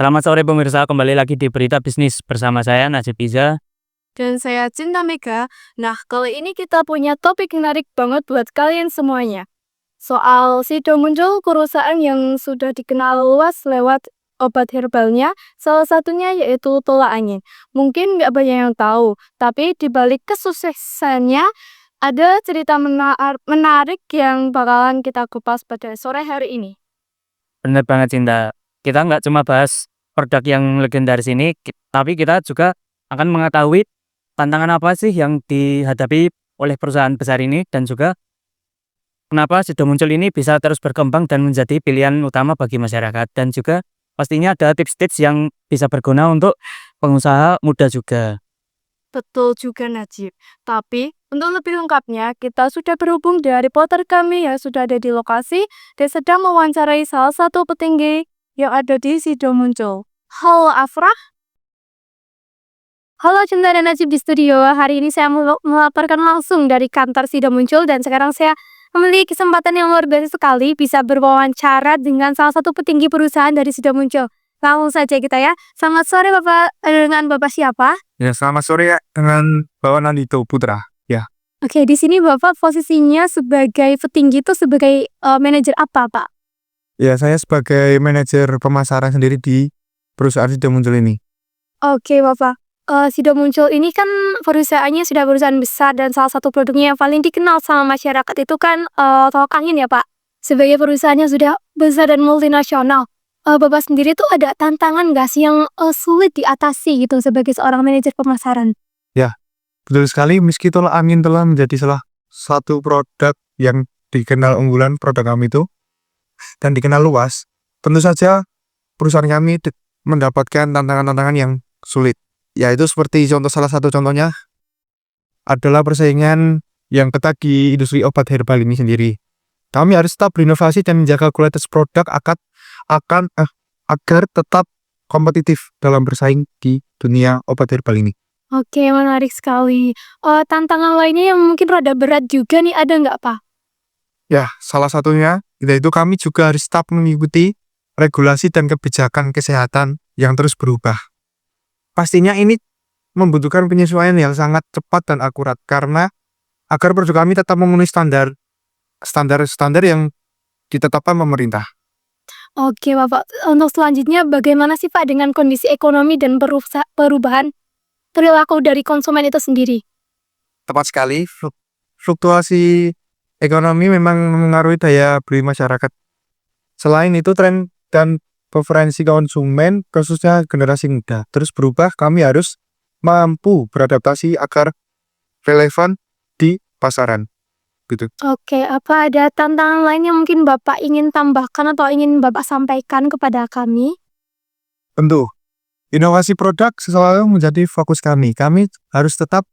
Selamat sore pemirsa, kembali lagi di Berita Bisnis bersama saya Najib Iza. Dan saya Cinta Mega. Nah, kali ini kita punya topik menarik banget buat kalian semuanya. Soal sudah muncul perusahaan yang sudah dikenal luas lewat obat herbalnya, salah satunya yaitu tolak angin. Mungkin nggak banyak yang tahu, tapi di balik kesuksesannya ada cerita menarik yang bakalan kita kupas pada sore hari ini. Benar banget Cinta, kita nggak cuma bahas produk yang legendaris ini, tapi kita juga akan mengetahui tantangan apa sih yang dihadapi oleh perusahaan besar ini dan juga kenapa sudah muncul ini bisa terus berkembang dan menjadi pilihan utama bagi masyarakat. Dan juga pastinya ada tips-tips yang bisa berguna untuk pengusaha muda juga. Betul juga Najib. Tapi untuk lebih lengkapnya, kita sudah berhubung dari reporter kami yang sudah ada di lokasi dan sedang mewawancarai salah satu petinggi yang ada di Sido Muncul. Halo Afrah. Halo Cinta dan Najib di studio. Hari ini saya melaporkan langsung dari kantor Sido Muncul dan sekarang saya memiliki kesempatan yang luar biasa sekali bisa berwawancara dengan salah satu petinggi perusahaan dari Sido Muncul. Langsung saja kita ya. Selamat sore Bapak, dengan Bapak siapa? Ya, selamat sore ya dengan Bapak Nandito Putra. Ya, Oke, di sini Bapak posisinya sebagai petinggi itu sebagai manajer apa, Pak? ya saya sebagai manajer pemasaran sendiri di perusahaan Sido Muncul ini. Oke, Bapak. Sido Muncul ini kan perusahaannya sudah perusahaan besar dan salah satu produknya yang paling dikenal sama masyarakat itu kan tolak angin ya, Pak. Sebagai perusahaannya sudah besar dan multinasional. Bapak sendiri tuh ada tantangan nggak sih yang sulit diatasi gitu sebagai seorang manajer pemasaran? Ya, betul sekali meski tolak angin telah menjadi salah satu produk yang dikenal unggulan produk kami itu dan dikenal luas. Tentu saja perusahaan kami mendapatkan tantangan-tantangan yang sulit. Yaitu seperti salah satu contohnya adalah persaingan yang ketat di industri obat herbal ini sendiri. Kami harus tetap berinovasi dan menjaga kualitas produk agar tetap kompetitif dalam bersaing di dunia obat herbal ini. Oke, menarik sekali. Tantangan lainnya yang mungkin rada berat juga nih, ada nggak, Pak? Ya, salah satunya yaitu kami juga harus tetap mengikuti regulasi dan kebijakan kesehatan yang terus berubah. Pastinya ini membutuhkan penyesuaian yang sangat cepat dan akurat karena agar produk kami tetap memenuhi standar yang ditetapkan pemerintah. Oke, Bapak. Untuk selanjutnya, bagaimana sih, Pak, dengan kondisi ekonomi dan perubahan perilaku dari konsumen itu sendiri? Tepat sekali, fluktuasi ekonomi memang mengaruhi daya beli masyarakat. Selain itu, tren dan preferensi konsumen, khususnya generasi muda, terus berubah. Kami harus mampu beradaptasi agar relevan di pasaran. Gitu. Oke, apa ada tantangan lain yang mungkin Bapak ingin tambahkan atau ingin Bapak sampaikan kepada kami? Tentu, inovasi produk selalu menjadi fokus kami. Kami harus tetap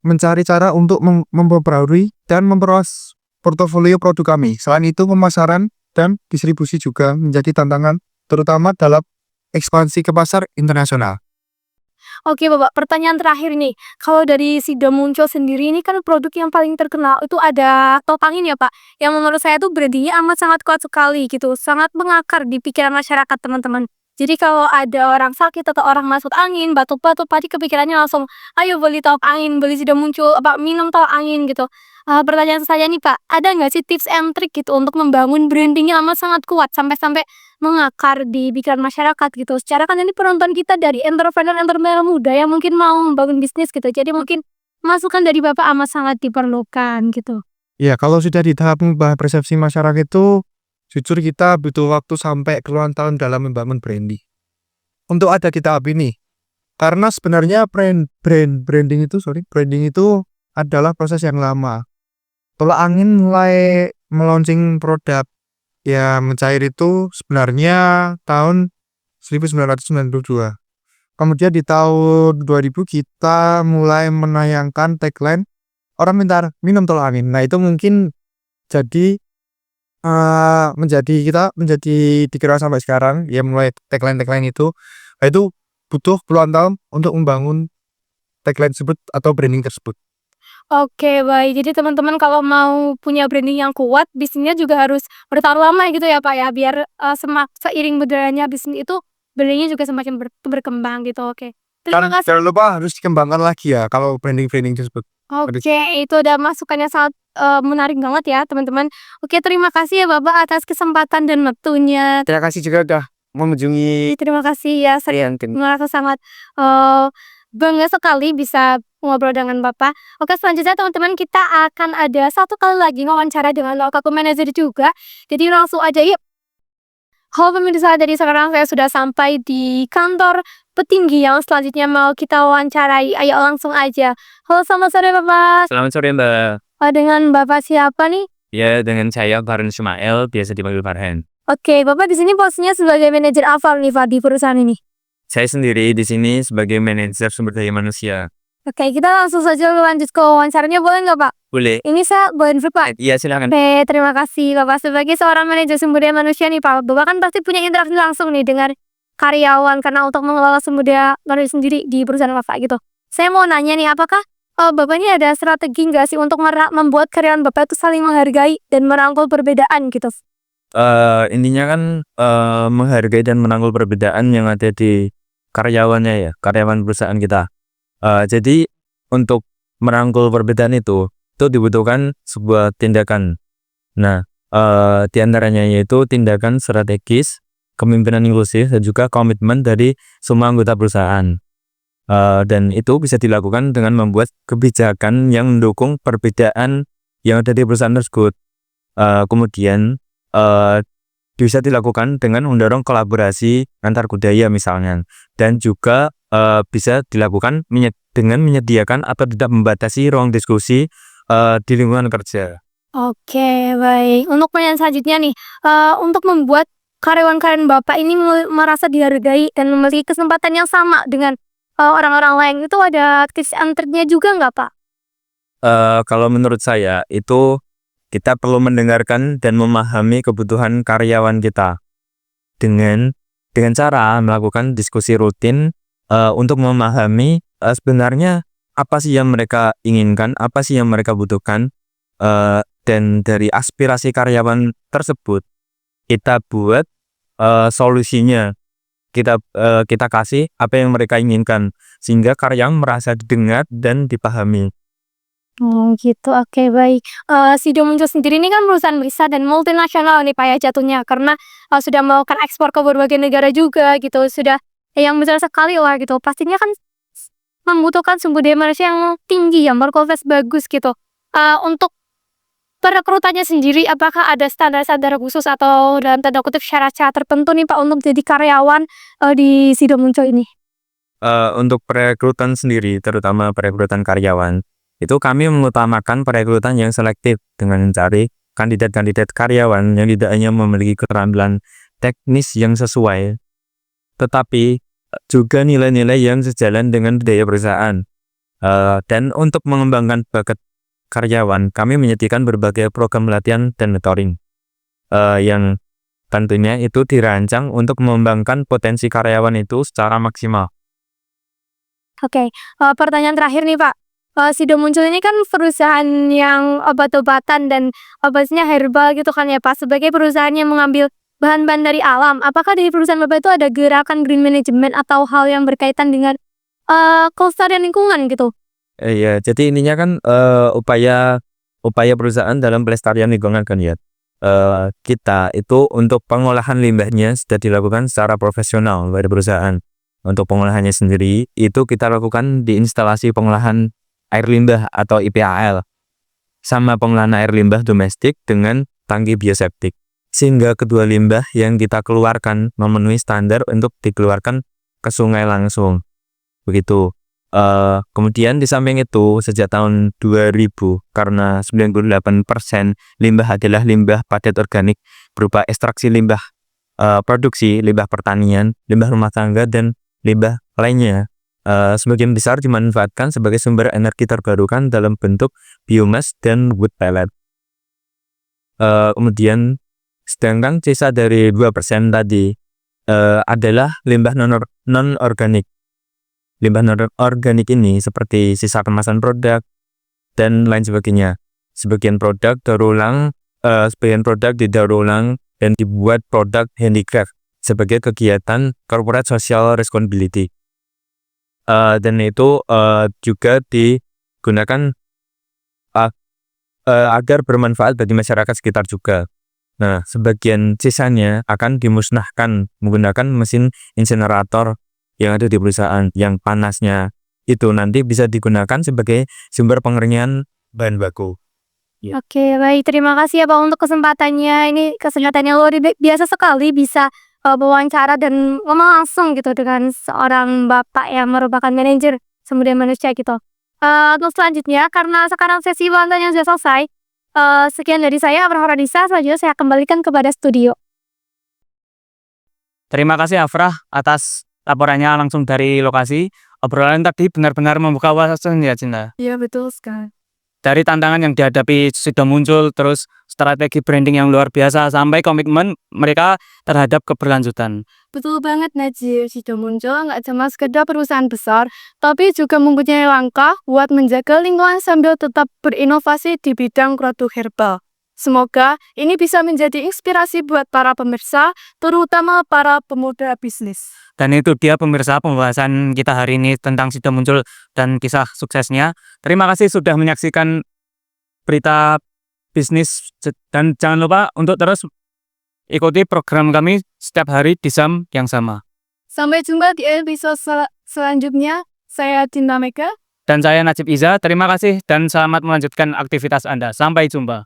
mencari cara untuk memperbarui dan memperluas portofolio produk kami. Selain itu, pemasaran dan distribusi juga menjadi tantangan, terutama dalam ekspansi ke pasar internasional. Oke, Bapak, pertanyaan terakhir nih. Kalau dari Sido Muncul sendiri ini kan produk yang paling terkenal itu ada tolak angin ya, Pak. Yang menurut saya tuh brandingnya amat sangat kuat sekali gitu. Sangat mengakar di pikiran masyarakat, teman-teman. Jadi kalau ada orang sakit atau orang masuk angin, batuk-batuk, pasti kepikirannya langsung, ayo beli tolak angin, beli Sido Muncul, apa minum tolak angin gitu. Pertanyaan saya nih, Pak, ada nggak sih tips and trick gitu untuk membangun brandingnya amat sangat kuat sampai mengakar di pikiran masyarakat gitu. Secara kan ini penonton kita dari entrepreneur muda yang mungkin mau membangun bisnis gitu. Jadi mungkin masukan dari Bapak amat sangat diperlukan gitu. Ya, kalau sudah di tahap mengubah persepsi masyarakat itu, jujur kita butuh waktu sampai puluhan tahun dalam membangun branding. Untuk ada kita ini, karena sebenarnya branding itu adalah proses yang lama. Tolak angin mulai meluncing produk ya mencair itu sebenarnya tahun 1992. Kemudian di tahun 2000 kita mulai menayangkan tagline orang minum tolak angin. Nah, itu mungkin jadi menjadi dikira sampai sekarang ya, mulai tagline itu. Nah, itu butuh puluhan tahun untuk membangun tagline tersebut atau branding tersebut. Oke, baik. Jadi teman-teman kalau mau punya branding yang kuat, bisnisnya juga harus bertahan lama gitu ya, Pak ya, biar seiring berjalannya bisnis itu brandingnya juga semakin berkembang gitu. Oke. Terima Dan kasih. jangan lupa harus dikembangkan lagi ya kalau branding tersebut. Oke, itu udah masukannya sangat menarik banget ya, teman-teman. Oke, terima kasih ya Bapak atas kesempatan dan waktunya. Terima kasih juga udah mengunjungi Terima kasih ya, saya merasa sangat bangga sekali bisa ngobrol dengan Bapak. Oke, selanjutnya teman-teman kita akan ada satu kali lagi wawancara dengan Lokaku Manager juga. Jadi langsung aja yuk. Halo pemirsa, jadi sekarang saya sudah sampai di kantor petinggi yang selanjutnya mau kita wawancarai. Ayo langsung aja. Halo, selamat sore Bapak. Selamat sore Mbak. Dengan Bapak siapa nih? Ya, dengan saya Farhan Sumail, biasa dipanggil Farhan. Oke, Bapak di sini posisinya sebagai manajer apa nih Pak di perusahaan ini? Saya sendiri di sini sebagai manajer sumber daya manusia. Oke, kita langsung saja lanjut ke wawancaranya, boleh nggak Pak? Boleh? Ini saya boleh Pak. Iya, silakan. Oke, terima kasih Bapak. Sebagai seorang manajer sumber daya manusia nih Pak, Bapak kan pasti punya interaksi langsung nih dengan karyawan karena untuk mengelola sumber daya manusia sendiri di perusahaan Bapak gitu. Saya mau nanya nih, apakah Bapak ini ada strategi nggak sih untuk membuat karyawan Bapak itu saling menghargai dan merangkul perbedaan gitu? Intinya kan menghargai dan merangkul perbedaan yang ada di karyawannya ya, karyawan perusahaan kita. Jadi untuk merangkul perbedaan itu dibutuhkan sebuah tindakan. Nah, di antaranya yaitu tindakan strategis, kepemimpinan inklusif, dan juga komitmen dari semua anggota perusahaan. Dan itu bisa dilakukan dengan membuat kebijakan yang mendukung perbedaan yang ada di perusahaan tersebut. Kemudian bisa dilakukan dengan mendorong kolaborasi antar budaya misalnya, dan juga bisa dilakukan dengan menyediakan atau tidak membatasi ruang diskusi di lingkungan kerja. Oke, baik. Untuk pertanyaan selanjutnya nih, untuk membuat karyawan-karyawan Bapak ini merasa dihargai dan memiliki kesempatan yang sama dengan orang-orang lain, itu ada tips and triknya juga nggak Pak? Kalau menurut saya itu kita perlu mendengarkan dan memahami kebutuhan karyawan kita dengan cara melakukan diskusi rutin untuk memahami sebenarnya apa sih yang mereka inginkan, apa sih yang mereka butuhkan, dan dari aspirasi karyawan tersebut kita buat solusinya, kita kasih apa yang mereka inginkan sehingga karyawan merasa didengar dan dipahami. Oh gitu, oke baik. Sido Muncul sendiri ini kan perusahaan besar dan multinasional nih Pak ya jatuhnya, karena sudah melakukan ekspor ke berbagai negara juga gitu, sudah yang besar sekali lah gitu. Pastinya kan membutuhkan sumber daya manusia yang tinggi, yang berkualitas bagus gitu. Untuk perekrutannya sendiri, apakah ada standar-standar khusus atau dalam tanda kutip syarat-syarat tertentu nih Pak untuk jadi karyawan di Sido Muncul ini? Untuk perekrutan sendiri, terutama perekrutan karyawan, itu kami mengutamakan perekrutan yang selektif dengan mencari kandidat-kandidat karyawan yang tidak hanya memiliki keterampilan teknis yang sesuai, tetapi juga nilai-nilai yang sejalan dengan budaya perusahaan. Dan untuk mengembangkan bakat karyawan, kami menyediakan berbagai program pelatihan dan mentoring yang tentunya itu dirancang untuk mengembangkan potensi karyawan itu secara maksimal. Oke, pertanyaan terakhir nih Pak. Sido Muncul ini kan perusahaan yang obat-obatan dan obatnya herbal gitu kan ya Pak. Sebagai perusahaan yang mengambil bahan-bahan dari alam, apakah dari perusahaan Bapak itu ada gerakan green management atau hal yang berkaitan dengan kelestarian lingkungan gitu? Iya, jadi ininya kan upaya perusahaan dalam pelestarian lingkungan kan ya. Kita itu untuk pengolahan limbahnya sudah dilakukan secara profesional dari perusahaan. Untuk pengolahannya sendiri itu kita lakukan di instalasi pengolahan air limbah atau IPAL sama pengolahan air limbah domestik dengan tangki bioseptik, sehingga kedua limbah yang kita keluarkan memenuhi standar untuk dikeluarkan ke sungai langsung begitu. Kemudian di samping itu sejak tahun 2000 karena 98% limbah adalah limbah padat organik berupa ekstraksi limbah produksi, limbah pertanian, limbah rumah tangga, dan limbah lainnya, sebagian besar dimanfaatkan sebagai sumber energi terbarukan dalam bentuk biomas dan wood pellet. Kemudian sedangkan sisa dari 2% tadi adalah limbah non-organik. Limbah non-organik ini seperti sisa kemasan produk dan lain sebagainya. Sebagian produk didaur ulang dan dibuat produk handicraft sebagai kegiatan corporate social responsibility. Dan itu juga digunakan agar bermanfaat bagi masyarakat sekitar juga. Nah, sebagian sisanya akan dimusnahkan menggunakan mesin insinerator yang ada di perusahaan, yang panasnya itu nanti bisa digunakan sebagai sumber pengeringan bahan baku. Oke, baik. Terima kasih ya Pak untuk kesempatannya. Ini kesempatannya luar biasa sekali bisa wawancara dan ngomong langsung gitu dengan seorang Bapak yang merupakan manajer sumber daya manusia gitu. Untuk selanjutnya, karena sekarang sesi wawancaranya sudah selesai, sekian dari saya, Afrah Radisa. Selanjutnya saya kembalikan kepada studio. Terima kasih Afrah atas laporannya langsung dari lokasi. Obrolan tadi benar-benar membuka wawasan ya Cinta. Iya, betul sekali. Dari tantangan yang dihadapi sudah muncul, terus strategi branding yang luar biasa, sampai komitmen mereka terhadap keberlanjutan. Betul banget Najib, sudah muncul nggak cuma sekedar perusahaan besar, tapi juga mempunyai langkah buat menjaga lingkungan sambil tetap berinovasi di bidang produk herbal. Semoga ini bisa menjadi inspirasi buat para pemirsa, terutama para pemuda bisnis. Dan itu dia pemirsa pembahasan kita hari ini tentang Sido Muncul dan kisah suksesnya. Terima kasih sudah menyaksikan berita bisnis, dan jangan lupa untuk terus ikuti program kami setiap hari di jam yang sama. Sampai jumpa di episode selanjutnya. Saya Dinda Mega. Dan saya Najib Iza. Terima kasih dan selamat melanjutkan aktivitas Anda. Sampai jumpa.